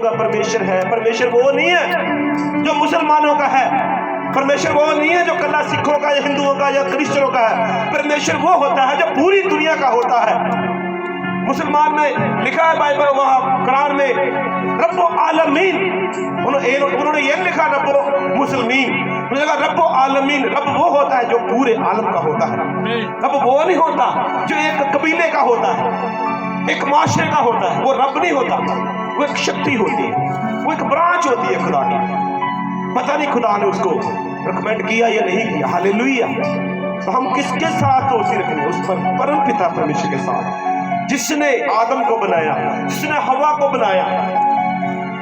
का परमेश्वर है। परमेश्वर वो नहीं है जो मुसलमानों का है, परमेश्वर वो नहीं है जो कल्ला सिखों का या हिंदुओं का या क्रिश्चियनों का है। परमेश्वर वो होता है जो पूरी दुनिया का होता है। मुसलमान में लिखा है बाइबल, वहां कुरान में रब्बो आलमीन, उन्होंने ये लिखा रब्बो मुसलमीन, रब्बो आलमीन। रब वो होता है जो पूरे आलम का होता है। रब वो नहीं होता जो एक कबीले का होता है, एक माशरे का होता है। वो रब नहीं होता, वो एक शक्ति होती है, वो एक ब्रांच होती है खुदा की। पता नहीं खुदा ने उसको रिकमेंड किया या नहीं किया। हालेलुया। तो हम किसके साथ दोस्ती रखेंगे? उस पर परम पिता परमेश्वर के साथ, जिसने आदम को बनाया, जिसने हवा को बनाया,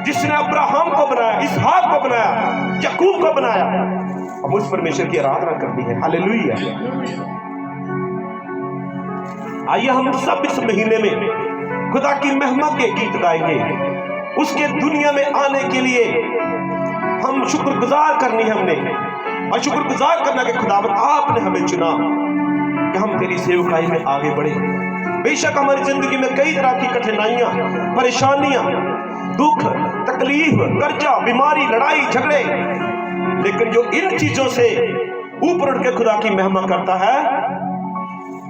जिसने अब्राहम को बनाया, इसहाक को बनाया, याकूब को बनाया। अब उस परमेश्वर की आराधना करनी है। हालेलुया। आइए हम सब इस महीने में खुदा की महिमा के गीत गाएंगे। उसके दुनिया में आने के लिए हम शुक्रगुजार करनी है हमने, और शुक्रगुजार करना कि खुदावंद आपने हमें चुना कि हम तेरी सेवकाई में आगे बढ़े। बेशक हमारी जिंदगी में कई तरह की कठिनाइयां, परेशानियां, दुख, तकलीफ, कर्जा, बीमारी, लड़ाई झगड़े, लेकिन जो इन चीजों से ऊपर उठ के खुदा की महिमा करता है,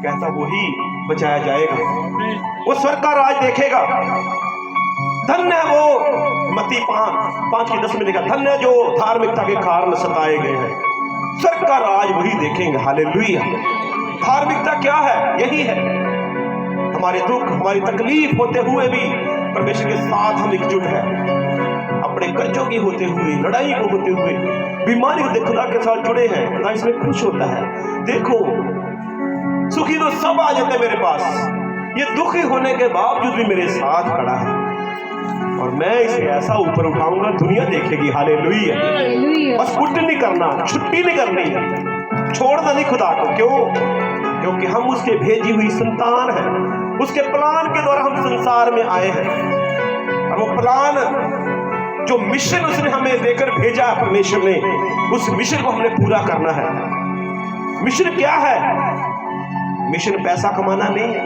कहता वही बचाया जाएगा, वो स्वर्ग का राज देखेगा। धन्य है वो, मत्ती 5:10 में लिखा, धन्य जो धार्मिकता के कारण सताए गए हैं, स्वर्ग का राज वही देखेंगे। हालेलुया। धार्मिकता क्या है? यही है, हमारे दुख, हमारी तकलीफ होते हुए भी परमेश्वर के साथ हम एकजुट हैं। अपने कर्जों की होते हुए, लड़ाई को होते हुए, बीमारी को खुदा के साथ जुड़े हैं। खुदा इसमें खुश होता है। देखो, सुखी तो सब आ जाते मेरे पास, ये दुखी होने के बावजूद भी मेरे साथ खड़ा है, और मैं इसे ऐसा ऊपर उठाऊंगा दुनिया देखेगी। हालेलुया। बस उल्ट नहीं करना, छुट्टी नहीं करनी, छोड़ना नहीं खुदा को। क्यों? क्योंकि हम उसके भेजी हुई संतान हैं। उसके प्लान के द्वारा हम संसार में आए हैं, और वो प्लान, जो मिशन उसने हमें देकर भेजा परमेश्वर ने, उस मिशन को हमने पूरा करना है। मिशन क्या है? मिशन पैसा कमाना नहीं है,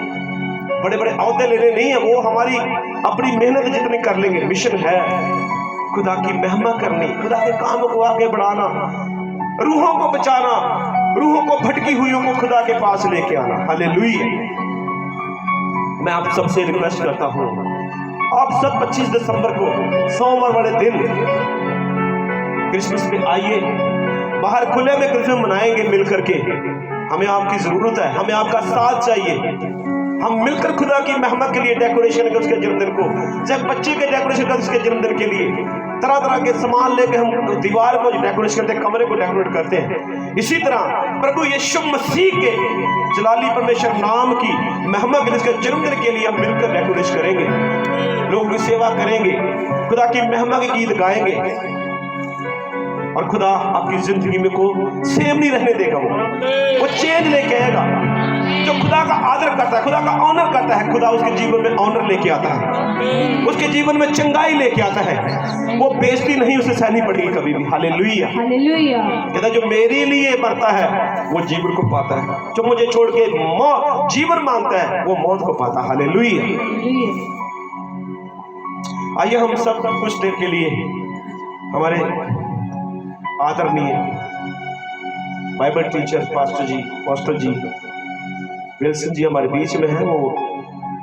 बड़े बड़े औहदे लेने नहीं है, वो हमारी अपनी मेहनत जितनी कर लेंगे। मिशन है खुदा की महिमा करनी, खुदा के काम को आगे बढ़ाना, रूहों को बचाना, रूहों को भटकी हुई को खुदा के पास लेके आना। हालेलुया। मैं आप सबसे रिक्वेस्ट करता हूं, आप सब 25 दिसंबर को सोमवार वाले दिन क्रिसमस में आइए, बाहर खुले में क्रिसमस मनाएंगे मिल करके। हमें आपकी जरूरत है, हमें आपका साथ चाहिए। हम मिलकर खुदा की महिमा के लिए डेकोरेशन कर उसके जन्मदिन को, चाहे बच्चे के डेकोरेशन कर उसके जन्मदिन के लिए, तरह तरह के सामान लेके हम दीवार को डेकोरेट करते हैं, कमरे को डेकोरेट करते हैं। इसी तरह प्रभु यीशु मसीह के जलाली परमेश्वर नाम की महिमा के लिए उसके जन्मदिन के लिए हम मिलकर डेकोरेट करेंगे, लोगों की सेवा करेंगे, खुदा की महिमा के गीत गाएंगे, और खुदा आपकी जिंदगी में को सेम नहीं रहने देगा। वो चेंज लेके आएगा। जो खुदा का आदर करता है, खुदा का ऑनर करता है, खुदा उसके जीवन में ऑनर लेके आता है, उसके जीवन में चंगाई लेके आता है। वो बेइज्जती नहीं उसे सहनी पड़ेगी कभी भी। हालेलुया। हालेलुया। कहता जो मेरे लिए मरता है वो जीवन को पाता है, जो मुझे छोड़ के जीवन मांगता है वो मौत को पाता है। हालेलुया। आइए हम सब कुछ देर के लिए हमारे आदरणीय बाइबल टीचर पास्टर जी विल्सन जी हमारे बीच में है। वो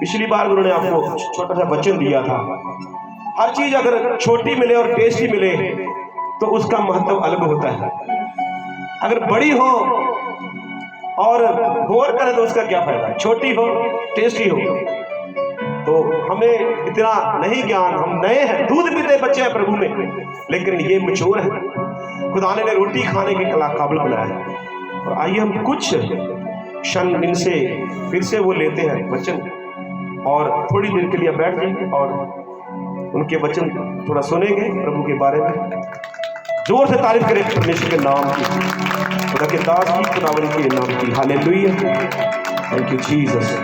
पिछली बार उन्होंने आपको छोटा सा वचन दिया था। हर चीज अगर छोटी मिले और टेस्टी मिले तो उसका महत्व अलग होता है। अगर बड़ी हो और बोर करे तो उसका क्या फायदा? छोटी हो, टेस्टी हो। तो हमें इतना नहीं ज्ञान, हम नए हैं, दूध पीते बच्चे हैं प्रभु में, लेकिन ये मैच्योर है। खुदा ने रोटी खाने के काबिल बनाया है। और आइए हम कुछ क्षण इनसे फिर से वो लेते हैं वचन, और थोड़ी देर के लिए बैठ जाएंगे और उनके वचन थोड़ा सुनेंगे प्रभु के बारे में। जोर से तारीफ करें परमेश्वर के नाम की, खुदा के दास की, खुदावरी के नाम की। हालेलुया। Thank you Jesus.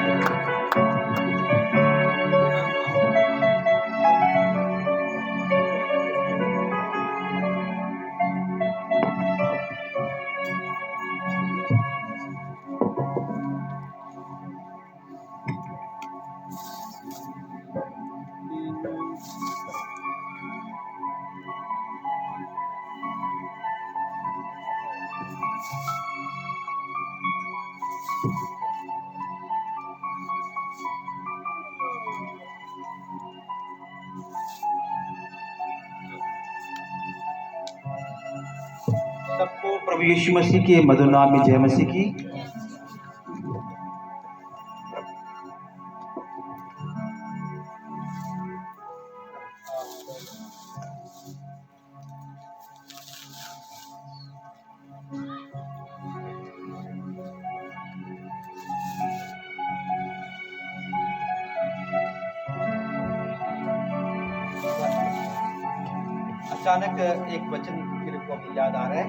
सबको प्रभु यीशु मसीह के मधुर नाम में जय मसीह की। अचानक एक वचन मेरे को अभी याद आ रहा है,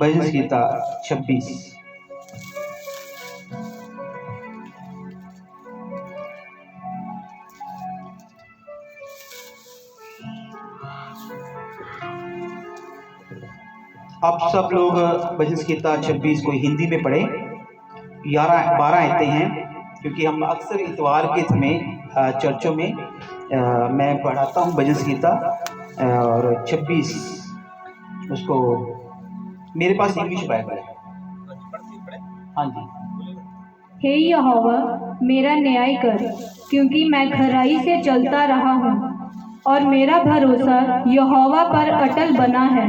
भजन संहिता 26। आप सब लोग भजन संहिता 26 को हिंदी में पढ़ें। 12 आयतें हैं, क्योंकि हम अक्सर इतवार के समय चर्चों में मैं पढ़ाता हूँ भजन संहिता, और 26 उसको मेरे पास इंग्लिश बाइबल है। हाँ जी। हे यहोवा मेरा न्याय कर, क्योंकि मैं खराई से चलता रहा हूँ और मेरा भरोसा यहोवा पर अटल बना है।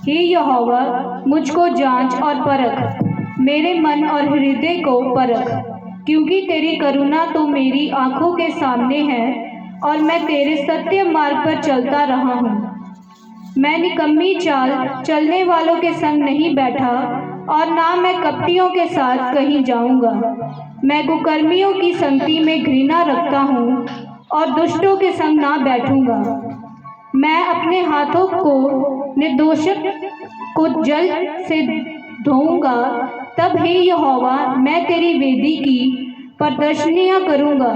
हे यहोवा मुझको जांच और परख, मेरे मन और हृदय को परख, क्योंकि तेरी करुणा तो मेरी आँखों के सामने है और मैं तेरे सत्य मार्ग पर चलता रहा हूँ। मैं निकम्मी चाल चलने वालों के संग नहीं बैठा और ना मैं कपटियों के साथ कहीं जाऊंगा। मैं कुकर्मियों की संगति में घृणा रखता हूँ और दुष्टों के संग ना बैठूंगा। मैं अपने हाथों को निर्दोषक को जल से धोऊंगा। तब हे यहोवा मैं तेरी वेदी की प्रदर्शनियाँ करूंगा,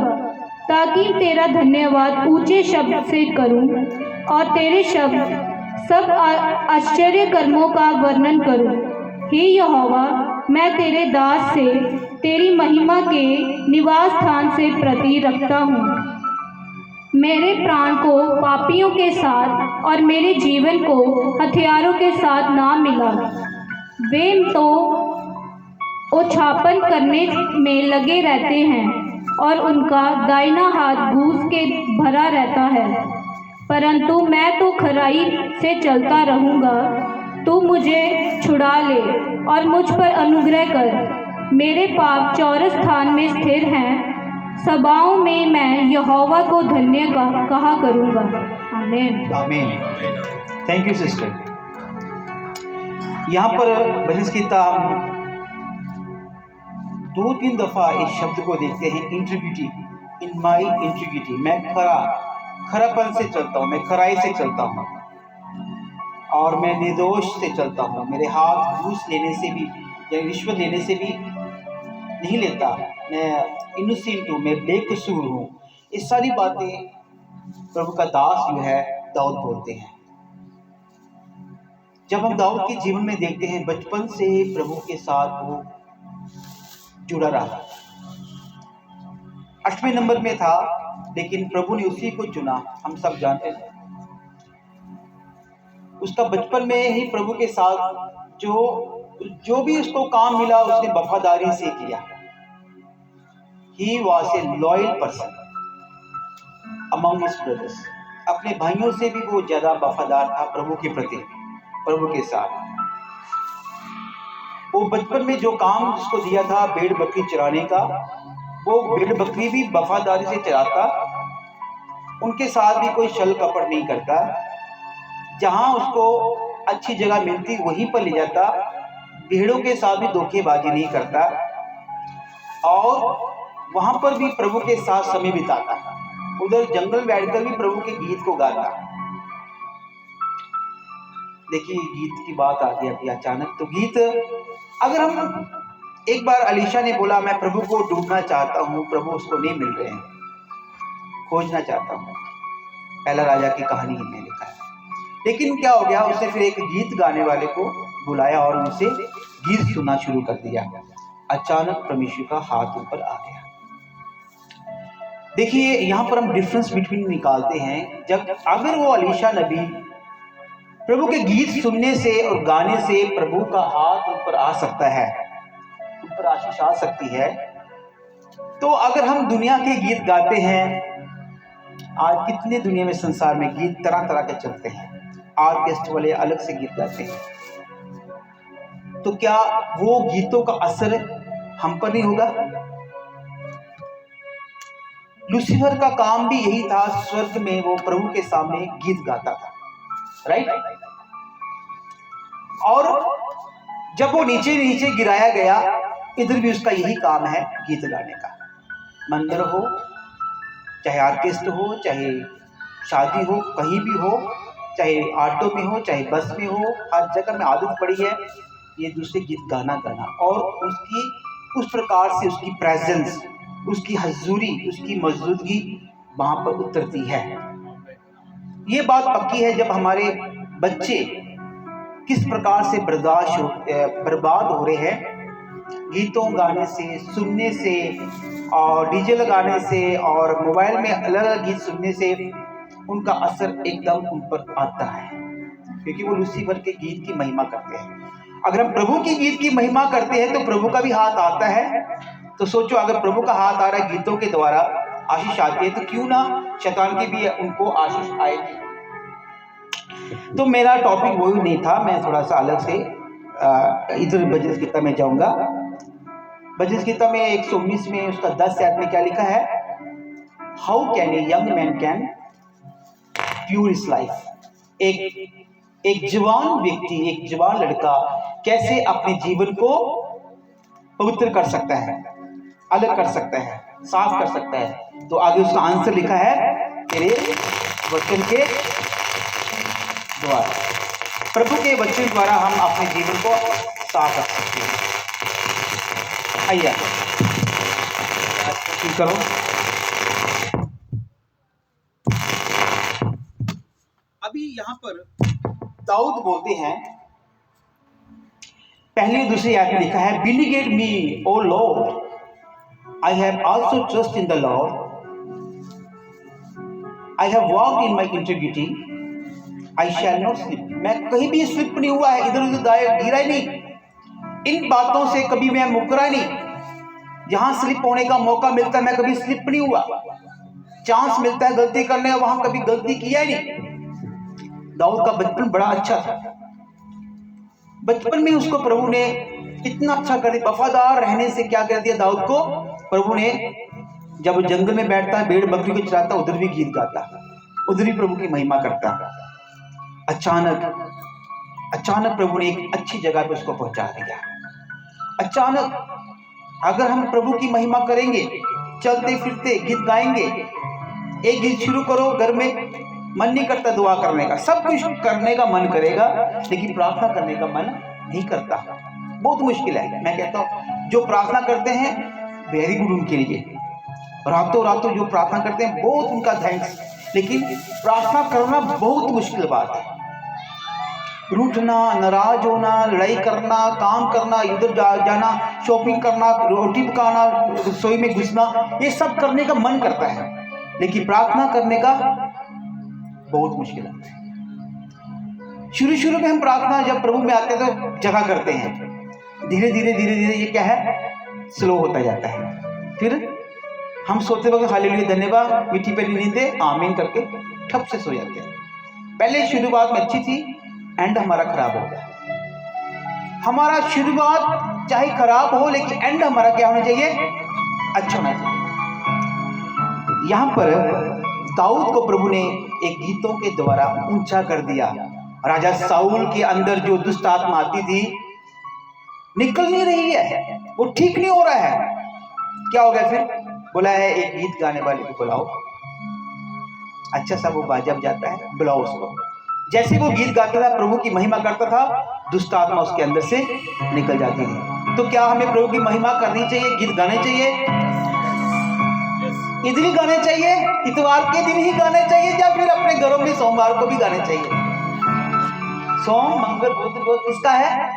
ताकि तेरा धन्यवाद ऊंचे शब्द से करूं और तेरे शब्द सब आश्चर्य कर्मों का वर्णन करूं। हे यहोवा मैं तेरे दास से तेरी महिमा के निवास स्थान से प्रति रखता हूँ। मेरे प्राण को पापियों के साथ और मेरे जीवन को हथियारों के साथ ना मिला। वे तो उछापन करने में लगे रहते हैं और उनका दाहिना हाथ घूस के भरा रहता है, परंतु मैं तो खराई से चलता रहूँगा। तू मुझे छुड़ा ले और मुझ पर अनुग्रह कर। मेरे पाप चौरस स्थान में स्थिर हैं, सभाओं में मैं यहोवा को धन्य कहा करूँगा। आमीन। आमीन। Thank you sister. यहाँ पर भजन संहिता हम 2-3 दफा इस शब्द को देखते हैं, इंटीग्रिटी, इन माई इंटीग्रिटी। मैं खरापन से चलता हूँ, मैं खराई से चलता हूँ और मैं निर्दोष से चलता हूँ। मेरे हाथ घूस लेने से भी या रिश्वत लेने से भी नहीं लेता। मैं इनोसेंट हूँ, मैं बेकसूर हूँ। ये सारी बातें प्रभु का दास जो है दाऊद बोलते हैं। जब हम दाऊद के जीवन में देखते हैं, बचपन से प्रभु के साथ वो जुड़ा रहा। 8वें नंबर में था, लेकिन प्रभु ने उसी को चुना। हम सब जानते हैं उसका बचपन में ही प्रभु के साथ जो भी उसको काम मिला उसने वफादारी से किया। He was a loyal person among his brothers. अपने भाइयों से भी वो ज्यादा वफादार था प्रभु के प्रति, प्रभु के साथ। वो बचपन में जो काम जिसको दिया था भेड़ बकरी चराने का, वो भेड़ बकरी भी वफादारी से चराता। उनके साथ भी कोई छल कपट नहीं करता। जहां उसको अच्छी जगह मिलती वहीं पर ले जाता। भेड़ों के साथ भी धोखेबाजी नहीं करता और वहां पर भी प्रभु के साथ समय बिताता। उधर जंगल में बैठकर भी प्रभु के गीत को गाता। देखिए गीत की बात आ गई अभी अचानक। तो गीत, अगर हम एक बार अलीशा ने बोला मैं प्रभु को ढूंढना चाहता हूँ, प्रभु उसको नहीं मिल रहे हैं, खोजना चाहता हूँ। पहला राजा की कहानी में लिखा है। लेकिन क्या हो गया, उसने फिर एक गीत गाने वाले को बुलाया और उनसे गीत सुनना शुरू कर दिया। अचानक परमेश्वर का हाथ ऊपर आ गया। देखिए यहाँ पर हम डिफरेंस बिटवीन निकालते हैं। जब अगर वो अलीशा नबी प्रभु के गीत सुनने से और गाने से प्रभु का हाथ ऊपर आ सकता है, ऊपर आशीष आ सकती है, तो अगर हम दुनिया के गीत गाते हैं, आज कितने दुनिया में संसार में गीत तरह तरह के चलते हैं। ऑर्केस्ट्रा वाले अलग से गीत गाते हैं, तो क्या वो गीतों का असर हम पर नहीं होगा? लूसीफर का काम भी यही था, स्वर्ग में वो प्रभु के सामने गीत गाता था, राइट? और जब वो नीचे नीचे गिराया गया, इधर भी उसका यही काम है, गीत गाने का। मंदिर हो, चाहे ऑर्केस्ट्रा हो, चाहे शादी हो, कहीं भी हो, चाहे ऑटो में हो, चाहे बस में हो, हर जगह में आदत पड़ी है ये दूसरे गीत गाना, और उसकी उस प्रकार से उसकी प्रेजेंस, उसकी हजूरी, उसकी मौजूदगी वहाँ पर उतरती है। ये बात पक्की है, जब हमारे बच्चे किस प्रकार से बर्बाद हो रहे हैं गीतों गाने से, सुनने से, और डीजे लगाने से, और मोबाइल में अलग अलग गीत सुनने से, उनका असर एकदम उन पर आता है, क्योंकि वो लूसीफर के गीत की महिमा करते हैं। अगर हम प्रभु की गीत की महिमा करते हैं तो प्रभु का भी हाथ आता है। तो सोचो, अगर प्रभु का हाथ आ रहा है, गीतों के द्वारा आशीष आती है, तो क्यों ना शैतान की भी उनको आशीष आएगी। तो मेरा टॉपिक वही नहीं था, मैं थोड़ा सा अलग से इधर भजन गीता में जाऊंगा। भजन गीता में 119 में उसका 10 आयत में क्या लिखा है? How can a young man can pure his life. एक जवान व्यक्ति, एक जवान लड़का कैसे अपने जीवन को पवित्र कर सकता है, अलग कर सकता है, साफ कर सकता है। तो आगे उसका आंसर लिखा है, तेरे वचन के द्वारा, प्रभु के वचन द्वारा हम अपने जीवन को साफ कर सकते हैं। आइए करो। अभी यहाँ पर दाऊद बोलते हैं, पहली दूसरी आयत में लिखा है, vindicate me O lord, I have also trust in the lord, I have walked in my integrity, I shall not slip. मैं कहीं भी स्लिप नहीं हुआ है, इधर उधर गिरा ही नहीं, इन बातों से कभी मैं मुकरा नहीं। जहां स्लिप होने का मौका मिलता है मैं कभी स्लिप नहीं हुआ, चांस मिलता है गलती करने का, वहां कभी गलती किया ही नहीं। दाऊद का बचपन बड़ा अच्छा था, बचपन में उसको प्रभु ने इतना अच्छा कर दिया, वफादार रहने से क्या कर दिया दाऊद को प्रभु ने। जब जंगल में बैठता है, भेड़ बकरी को चराता, उधर भी गीत गाता, उधर भी प्रभु की महिमा करता। अचानक प्रभु ने एक अच्छी जगह पे उसको पहुंचा दिया। अचानक अगर हम प्रभु की महिमा करेंगे, चलते फिरते गीत गाएंगे, एक गीत शुरू करो घर में, मन नहीं करता दुआ करने का, सब कुछ करने का मन करेगा, लेकिन प्रार्थना करने का मन नहीं करता। बहुत मुश्किल है। मैं कहता हूँ जो प्रार्थना करते हैं वेरी गुड उनके लिए, रातों रातों जो प्रार्थना करते हैं बहुत उनका थैंक्स, लेकिन प्रार्थना करना बहुत मुश्किल बात है। रूठना, नाराज होना, लड़ाई करना, काम करना, इधर जाना, शॉपिंग करना, रोटी पकाना, रसोई में घुसना, ये सब करने का मन करता है, लेकिन प्रार्थना करने का बहुत मुश्किल है। शुरू में हम प्रार्थना जब प्रभु में आते हैं तो जगह करते हैं, धीरे धीरे ये क्या है, स्लो होता जाता है। फिर हम सोते वक्त हालेलुया धन्यवाद, मीठी पे नींदे आमीन करके ठप से सो जाते हैं। पहले शुरुआत में अच्छी थी, एंड हमारा खराब हो गया। हमारा शुरुआत चाहे खराब हो, लेकिन एंड हमारा क्या होना चाहिए, अच्छा होना चाहिए। यहां पर दाऊद को प्रभु ने एक गीतों के द्वारा ऊंचा कर दिया। राजा साउल के अंदर जो दुष्ट आत्मा आती थी निकल नहीं रही है, वो ठीक नहीं हो रहा है। क्या हो गया फिर? बोला है एक गीत गाने वाले को बुलाओ। अच्छा सा वो बाजा बजाता है, बुलाओ उसको। जैसे वो गीत गाता था, प्रभु की महिमा करता था, दुष्ट आत्मा उसके अंदर से निकल जाती थी। तो क्या हमें प्रभु की महिमा करनी चाहिए, गीत गाने चाहिए? इधर ही गाने चाहिए, इतवार के दिन ही गाने चाहिए, या फिर अपने घरों में सोमवार को भी गाने चाहिए? सोम, मंगल, बुध किसका है?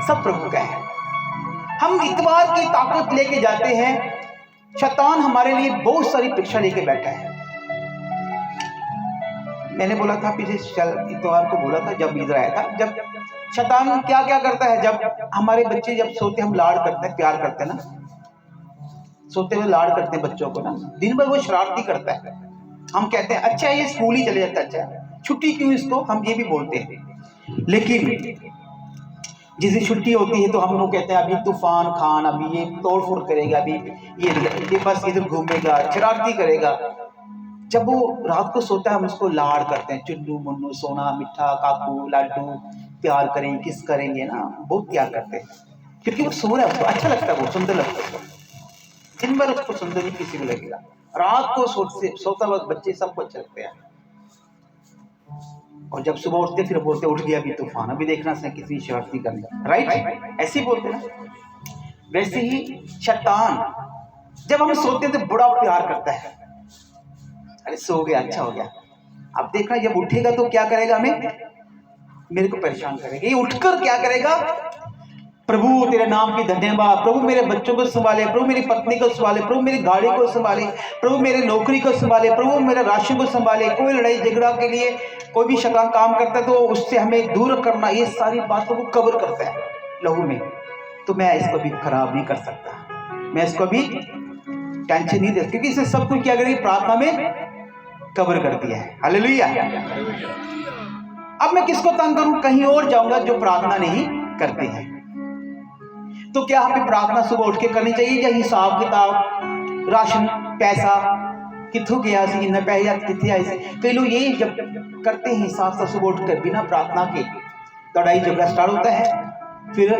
सब प्रभु का है। हम इतवार की ताकत लेके जाते हैं, शैतान हमारे लिए बहुत सारी परीक्षा लेके बैठा है। मैंने बोला था पीछे इतवार को बोला था जब इधर आया था, जब शैतान क्या क्या करता है, जब हमारे बच्चे जब सोते हम लाड़ करते हैं, प्यार करते हैं ना, सोते हुए लाड़ करते हैं बच्चों को ना, दिन भर वो शरारती करता है। हम कहते हैं अच्छा ये स्कूल ही चले जाता है, अच्छा छुट्टी क्यों इसको, हम ये भी बोलते हैं। लेकिन जिस दिन छुट्टी होती है तो हम लोग कहते हैं अभी तूफान खान, अभी ये तोड़ फोड़ करेगा, अभी ये बस इधर घूमेगा, शरारती करेगा। जब वो रात को सोता है हम उसको लाड़ करते हैं, चुन्नू मुन्नू सोना मिठा काकू लाडू, प्यार करेंगे, किस करेंगे ना, बहुत प्यार करते हैं क्योंकि वो सो रहा है, उसको अच्छा लगता है, वो सुंदर लगता है। दिन भर उसको सुंदर नहीं किसी को लगेगा, रात को सोता वक्त बच्चे सबको अच्छे लगते हैं। और जब सुबह उठते फिर बोलते उठ गया अभी तूफान, अभी देखना से कितनी शरारती करना, राइट, ऐसे ही बोलते ना। वैसे ही शैतान जब हम सोते हैं तो बड़ा प्यार करता है, अरे सो गया अच्छा हो गया। अब देखना जब उठेगा तो क्या करेगा, हमें मेरे को परेशान करेगा। ये उठकर क्या करेगा, प्रभु तेरे नाम की धन्यवाद, प्रभु मेरे बच्चों को संभाले, प्रभु मेरी पत्नी को संभाले, प्रभु मेरी गाड़ी को संभाले, प्रभु मेरे नौकरी को संभाले, प्रभु मेरे राशन को संभाले। कोई लड़ाई झगड़ा के लिए कोई भी शैतान काम करता है तो उससे हमें दूर करना, ये सारी बातों को कवर करता है लहू में। तो मैं इसको भी खराब नहीं कर सकता, मैं इसको भी टेंशन नहीं दे, क्योंकि इसे सब कुछ क्या करेगी, प्रार्थना में कवर कर दिया है। हालेलुया। अब मैं किसको तंग करूं, कहीं और जाऊंगा जो प्रार्थना नहीं करते हैं। तो क्या हमें प्रार्थना सुबह उठ के करनी चाहिए, या हिसाब किताब राशन पैसा कितों गया सी, इतना पैसा कितने आए से, कई लोग ये जब करते हैं हिसाब से सुबह उठकर बिना प्रार्थना के, लड़ाई झगड़ा स्टार्ट होता है, फिर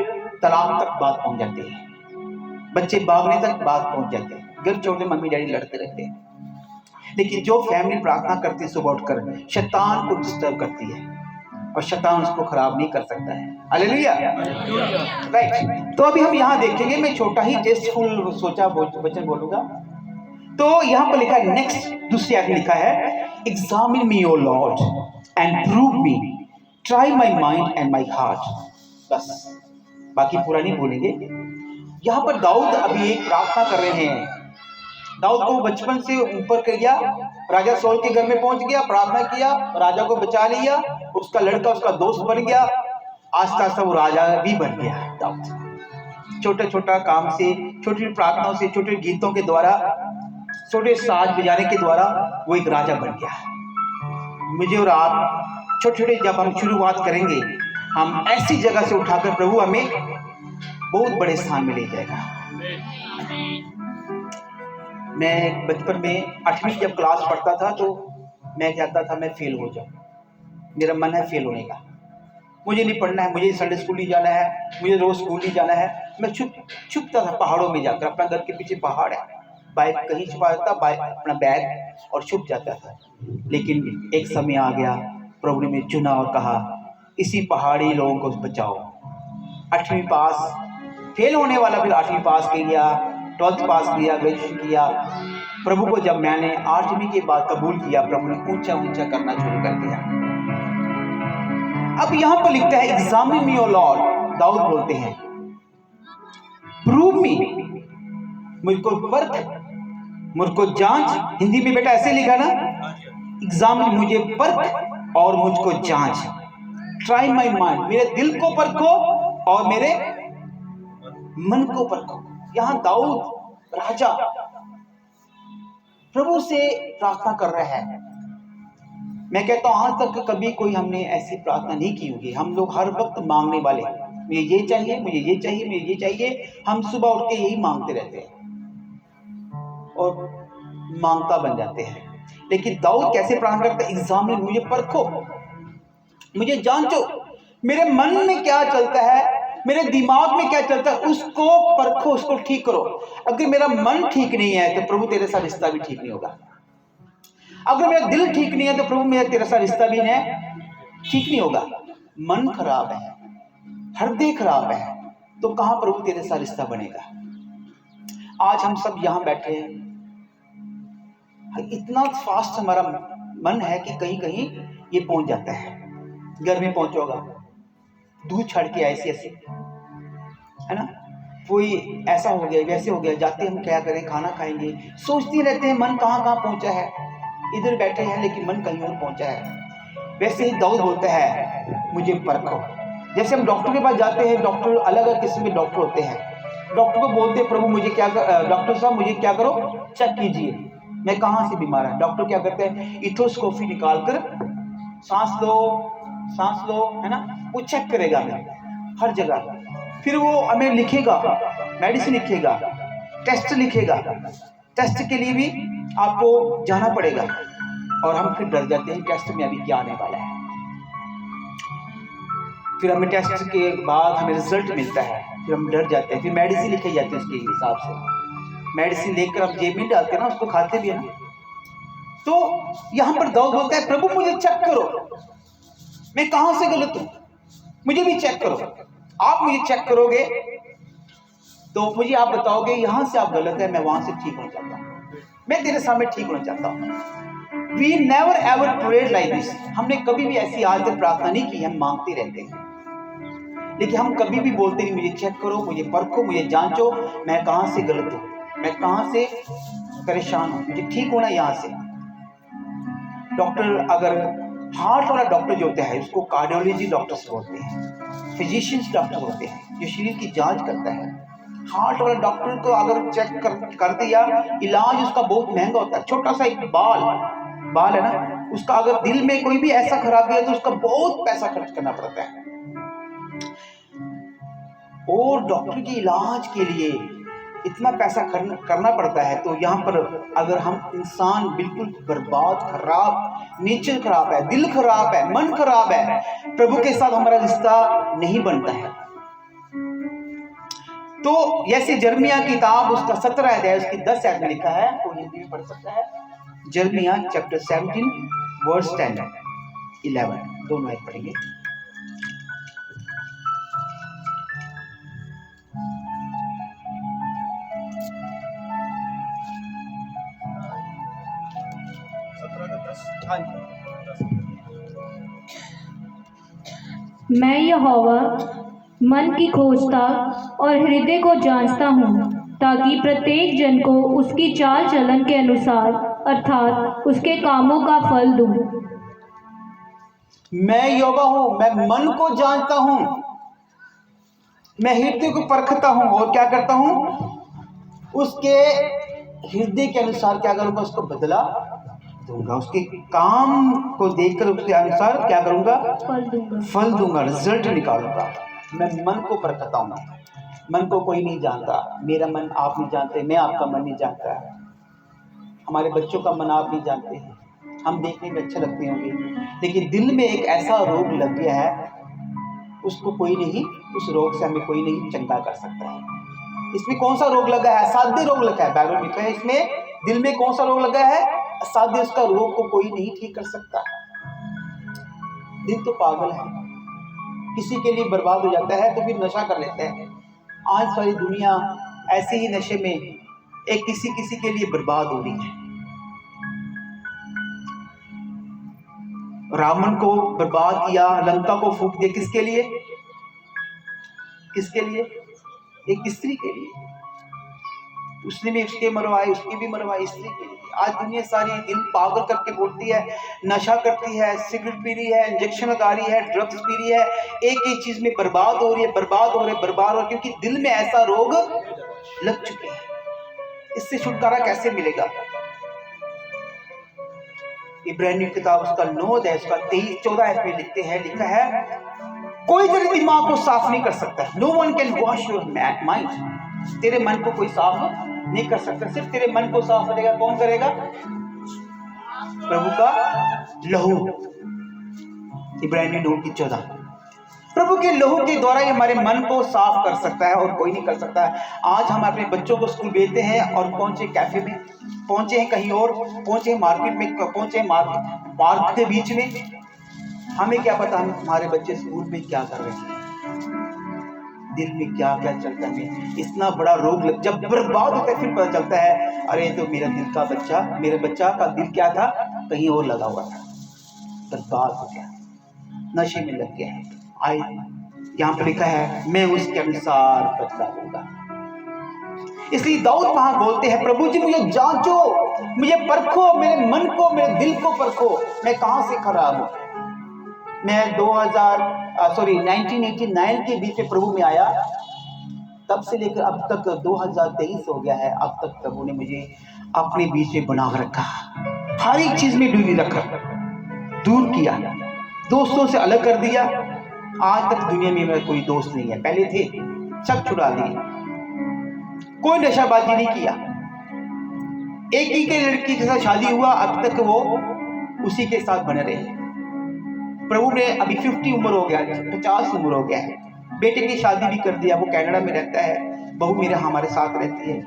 तलाक तक बात पहुंच जाती है, बच्चे भागने तक बात पहुंच जाते हैं, घर छोड़ने मम्मी डैडी लड़ते रहते हैं। लेकिन जो फैमिली प्रार्थना करती है सुबह उठकर, शैतान को डिस्टर्ब करती है और शैतान उसको खराब नहीं कर सकता है। Hallelujah, right. तो अभी हम यहाँ देखेंगे, मैं छोटा ही टेस्टफुल सोचा वचन बोलूंगा। तो यहाँ पर लिखा है, नेक्स्ट दूसरी आयत लिखा है, examine me O lord and prove me, try my mind and my heart. बस बाकी पूरा नहीं बोलेंगे। यहाँ पर दाऊद अभी एक प्रार्थना कर रहे हैं। दाऊद को बचपन से ऊपर कर गया, राजा सौल के घर में पहुंच गया, प्रार्थना किया, राजा को बचा लिया, उसका लड़का उसका दोस्त बन गया, आस्ता आस्ता वो राजा भी बन गया। दाऊद छोटा छोटा काम से, छोटी प्रार्थनाओं से, छोटे गीतों के द्वारा, छोटे साज बजाने के द्वारा वो एक राजा बन गया। मुझे और आप छोटे छोटे जब हम शुरुआत करेंगे, हम ऐसी जगह से उठाकर प्रभु हमें बहुत बड़े स्थान में ले जाएगा। मैं बचपन में 8वीं जब क्लास पढ़ता था तो मैं चाहता था मैं फेल हो जाऊं, मेरा मन है फेल होने का, मुझे नहीं पढ़ना है, मुझे संडे स्कूल नहीं जाना है, मुझे रोज स्कूल नहीं जाना है। मैं छुपता था पहाड़ों में जाकर, अपना घर के पीछे पहाड़ है, बाइक कहीं छुपा देता, बाइक अपना बैग और छुप जाता था। लेकिन एक समय आ गया, प्रभु ने मुझे चुना और कहा इसी पहाड़ी लोगों को बचाओ। 8वीं पास, फेल होने वाला फिर 8वीं पास किया, 12th पास किया, ग्रेजुएशन किया। प्रभु को जब मैंने 8वीं के बाद कबूल किया, प्रभु ने ऊंचा ऊंचा करना शुरू कर दिया। अब यहां पर लिखता है, examine me O Lord, Dawood बोलते हैं, प्रूव मी, मुझको परख, मुझको जांच। हिंदी में बेटा ऐसे लिखा ना, एग्जामिन, मुझे परख और मुझको जांच, ट्राई माई माइंड, मेरे दिल को परखो और मेरे मन को परखो। यहां दाऊद राजा प्रभु से प्रार्थना कर रहा है। मैं कहता हूं आज तक कभी कोई हमने ऐसी प्रार्थना नहीं की होगी। हम लोग हर वक्त मांगने वाले, मुझे ये चाहिए, मुझे ये चाहिए, मुझे ये चाहिए, हम सुबह उठ के यही मांगते रहते हैं और मांगता बन जाते हैं। लेकिन दाऊद कैसे प्रार्थना करता है, एग्जामिन, मुझे परखो, मुझे जांचो, मेरे मन में क्या चलता है, मेरे दिमाग में क्या चलता है, उसको परखो, उसको ठीक करो। अगर मेरा मन ठीक नहीं है तो प्रभु तेरे साथ रिश्ता भी ठीक नहीं होगा। अगर मेरा दिल ठीक नहीं है तो प्रभु मेरा तेरे साथ रिश्ता भी ठीक नहीं होगा। मन खराब है, हृदय खराब है, तो कहां प्रभु तेरे साथ रिश्ता बनेगा। आज हम सब यहां बैठे हैं, इतना फास्ट हमारा मन है कि कहीं कहीं ये पहुंच जाता है। घर में पहुंचोगा, दूध छड़ के ऐसे है ना, कोई ऐसा हो गया, वैसे हो गया, जाते हम क्या करें, खाना खाएंगे, सोचते रहते हैं, मन कहाँ कहाँ पहुंचा है। इधर बैठे हैं लेकिन मन कहीं और पहुंचा है। वैसे ही दाऊद बोलता है, मुझे परखो। जैसे हम डॉक्टर के पास जाते हैं, डॉक्टर अलग अलग किस्म के डॉक्टर होते हैं। डॉक्टर को बोलते हैं, प्रभु मुझे क्या डॉक्टर साहब मुझे क्या करो, चेक कीजिए मैं कहाँ से बीमार है। डॉक्टर क्या करते हैं, इथोस्कोपी निकाल कर सांस लो, है ना, वो चेक करेगा हमें हर जगह। फिर वो हमें लिखेगा, मेडिसिन लिखेगा, टेस्ट लिखेगा। टेस्ट के लिए भी आपको जाना पड़ेगा और हम फिर डर जाते हैं टेस्ट में अभी क्या आने वाला है। फिर हमें टेस्ट के बाद हमें रिजल्ट मिलता है, फिर हम डर जाते हैं, फिर मेडिसिन लिखे जाते हैं उसके हिसाब से। मेडिसिन लेकर हम जेब में डालते हैं ना, उसको खाते भी है ना। तो यहाँ पर दाऊद बोलता है प्रभु मुझे चेक करो, मैं कहाँ से गलत हूँ, मुझे भी चेक करो। आप मुझे चेक करोगे तो मुझे आप बताओगे यहाँ से आप गलत है, मैं वहां से ठीक होना चाहता हूँ, मैं तेरे सामने ठीक होना चाहता हूँ। We never ever prayed like this. हमने कभी भी ऐसी आज तक प्रार्थना नहीं की, हम मांगते रहते हैं, लेकिन हम कभी भी बोलते नहीं मुझे चेक करो, मुझे परखो, मुझे जांचो, मैं कहाँ से गलत हूँ, मैं कहाँ से परेशान हूँ, मुझे ठीक होना यहाँ से। डॉक्टर, अगर हार्ट वाला डॉक्टर जो होता है उसको कार्डियोलॉजी डॉक्टर्स बोलते हैं, फिजिशियंस डॉक्टर होते हैं जो शरीर की जांच करता है। हार्ट वाला डॉक्टर को अगर चेक कर दिया, इलाज उसका बहुत महंगा होता है। छोटा सा एक बाल है ना, उसका अगर दिल में कोई भी ऐसा खराबी है तो उसका बहुत पैसा खर्च करना पड़ता है। और डॉक्टर के इलाज के लिए इतना पैसा करना पड़ता है। तो यहाँ पर अगर हम इंसान बिल्कुल बर्बाद, खराब, नेचर खराब है, दिल खराब है, मन खराब है, प्रभु के साथ हमारा रिश्ता नहीं बनता है। तो जैसे जर्मिया किताब उसका 17 अध्याय उसकी 10 आयत में लिखा है, कोई हिंदी में पढ़ सकता है। जर्मिया चैप्टर 17 वर्स 10 11 दोनों आयत पढ़ेंगे। मैं यहोवा मन की खोजता और हृदय को जांचता हूँ, ताकि प्रत्येक जन को उसकी चाल चलन के अनुसार अर्थात उसके कामों का फल दूं। मैं यहोवा हूँ, मैं मन को जानता हूँ, मैं हृदय को परखता हूँ और क्या करता हूँ, उसके हृदय के अनुसार क्या करूँगा, उसको बदला दूंगा। उसके काम को देखकर उसके अनुसार क्या करूँगा, फल दूंगा, रिजल्ट निकालूंगा। मैं मन को परखता हूँ, मन को कोई नहीं जानता, मेरा मन आप नहीं जानते, मैं आपका मन नहीं जानता, हमारे बच्चों का मन आप नहीं जानते हैं। हम देखने में अच्छे लगते होंगे, लेकिन दिल में एक ऐसा रोग लग गया है, उसको कोई नहीं, उस रोग से हमें कोई नहीं चंगा कर सकता है। इसमें कौन सा रोग लगा है, असाध्य रोग लगा है। बाइबल में लिखा है इसमें दिल में कौन सा रोग लगा है, असाध्य। उसका रोग को कोई नहीं ठीक कर सकता। दिल तो पागल है, किसी के लिए बर्बाद हो जाता है तो फिर नशा कर लेता है। आज सारी दुनिया ऐसे ही नशे में एक किसी के लिए बर्बाद हो रही है। रावण को बर्बाद किया, लंका को फूंक दिया, किसके लिए, किसके लिए, एक स्त्री के लिए। उसने भी उसके मरवाए, उसके भी मरवाए, स्त्री के लिए। आज दुनिया सारी दिल पागल करके बोलती है, नशा करती है, सिगरेट पी रही है, इंजेक्शन लगा रही है, ड्रग्स पी रही है, एक चीज में बर्बाद हो रही है, बर्बाद हो रहे, क्योंकि दिल में ऐसा रोग लग चुके हैं। इससे छुटकारा कैसे मिलेगा? इब्रानियों किताब उसका 9 अध्याय उसका 23-14 में लिखा है, कोई तेरे दिमाग को साफ नहीं कर सकता। No one can wash your mind. तेरे मन को कोई साफ नहीं कर सकता, सिर्फ तेरे मन को साफ करेगा कौन करेगा? प्रभु का लहू। इब्रानियों 9:14। प्रभु के लहू के द्वारा ही हमारे मन को साफ कर सकता है और कोई नहीं कर सकता है। आज हम अपने बच्चों को स्कूल भेजते हैं और पहुंचे कैफे में, पहुंचे हैं कहीं और, पहुंचे मार्केट में, पहुंचे पार्क के बीच में, हमें क्या पता हमारे बच्चे स्कूल में क्या कर रहे हैं, दिल में क्या क्या चलता है। इतना बड़ा रोग जब बर्बाद होता है फिर पता चलता है, अरे तो मेरा दिल का बच्चा, मेरे बच्चा का दिल क्या था, कहीं और लगा हुआ था, बर्बाद हो गया, नशे में लग गया है। आई यहाँ पर लिखा है, मैं उसके अनुसार बदला दूंगा। इसलिए दाऊद वहां बोलते हैं, प्रभु जी मुझे जांचो, मुझे परखो, मेरे मन को, मेरे दिल को परखो, मैं कहां से खराब हूं। मैं 1989 के बीच में प्रभु में आया, तब से लेकर अब तक 2023 हो गया है। अब तक प्रभु ने मुझे अपने बीच में बना रखा, हर एक चीज में डूबी रखा, दूर किया। दोस्तों से अलग कर दिया। आज तक दुनिया में मेरा कोई दोस्त नहीं है, पहले थे, सब छुड़ा दिए। कोई नशाबाजी नहीं किया। एक ही के लड़की के साथ शादी हुआ, अब तक वो उसी के साथ बने रहे। प्रभु ने अभी 50 उम्र हो गया, 50 उम्र हो गया है, बेटे की शादी भी कर दिया। वो कनाडा में रहता है, बहू मेरे हमारे साथ रहती है।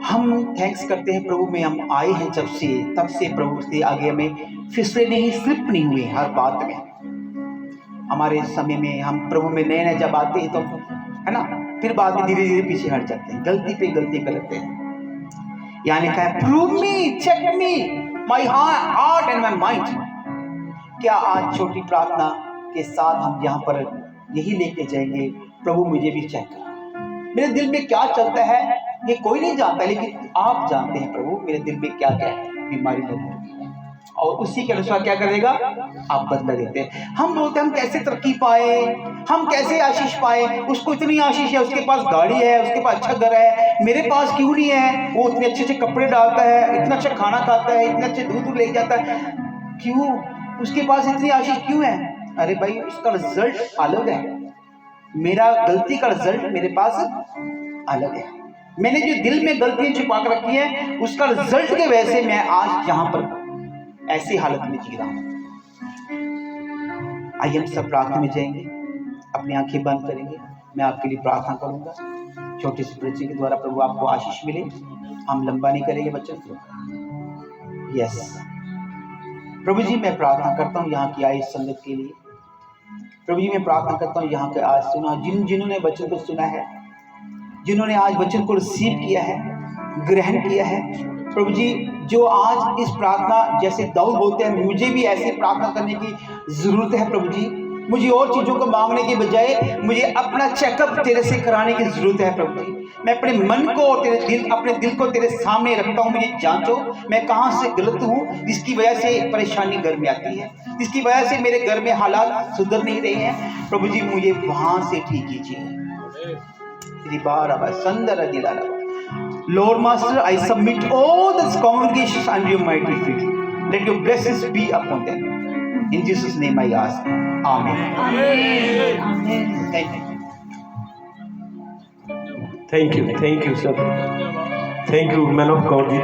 हम थैंक्स करते हैं प्रभु में, हम आए हैं जब से, तब से प्रभु से आगे हमें फिसले नहीं, स्लिप नहीं हुए हर बात में। हमारे समय में हम प्रभु में नए नए जब आते हैं तो है ना, फिर बाद में धीरे धीरे पीछे हट जाते हैं, गलती पे गलती करते हैं। यहाँ लिखा है prove me, check me, my heart and my mind. क्या आज छोटी प्रार्थना के साथ हम यहाँ पर यही लेके जाएंगे, प्रभु मुझे भी चेक कर, मेरे दिल में क्या चलता है ये कोई नहीं जानता, लेकिन आप जानते हैं प्रभु मेरे दिल में क्या क्या है, बीमारी लगी है, और उसी के अनुसार क्या करेगा, आप बदला देते हैं। हम बोलते हैं हम कैसे तरक्की पाए, हम कैसे आशीष पाए, उसको इतनी आशीष है, उसके पास गाड़ी है, उसके पास अच्छा घर है, मेरे पास क्यों नहीं है, वो इतने अच्छे अच्छे कपड़े डालता है, इतना अच्छा खाना खाता है, इतने अच्छे दूध ले जाता है, क्यों उसके पास इतनी आशीष क्यों है? अरे भाई उसका रिजल्ट अलग है, मेरा गलती का रिजल्ट मेरे पास अलग है। मैंने जो दिल में गलतियां छुपा कर रखी है, उसका रिजल्ट के वजह से मैं आज यहाँ पर ऐसी हालत में जी रहा हूँ। आइए हम सब प्रार्थना में जाएंगे, अपनी आंखें बंद करेंगे, मैं आपके लिए प्रार्थना करूंगा। छोटे से परिचय के द्वारा प्रभु आपको आशीष मिले। हम लंबा नहीं करेंगे बच्चों को। यस प्रभु जी, मैं प्रार्थना करता हूँ यहाँ की आई संगत के लिए। प्रभु जी मैं प्रार्थना करता हूँ यहाँ के आज सुना, जिन्होंने वचन को सुना है, जिन्होंने आज वचन को रिसीव किया है, ग्रहण किया है, प्रभु जी जो आज इस प्रार्थना जैसे दाऊद बोलते हैं, मुझे भी ऐसी प्रार्थना करने की जरूरत है प्रभु जी। मुझे और चीज़ों को मांगने के बजाय मुझे अपना चेकअप तेरे से कराने की जरूरत है प्रभु जी। मैं अपने मन को और अपने दिल को तेरे सामने रखता हूँ, मुझे जांचो मैं कहाँ से गलत हूँ, जिसकी वजह से परेशानी घर में आती है, जिसकी वजह से मेरे घर में हालात सुधर नहीं रहे हैं। प्रभु जी मुझे वहाँ से ठीक कीजिए। Lord Master, I submit all this congregation under your mighty feet. Let your blessings be upon them. In Jesus' name I ask. Amen. Amen. Amen. Thank you. Thank you sir, thank you man of God ji.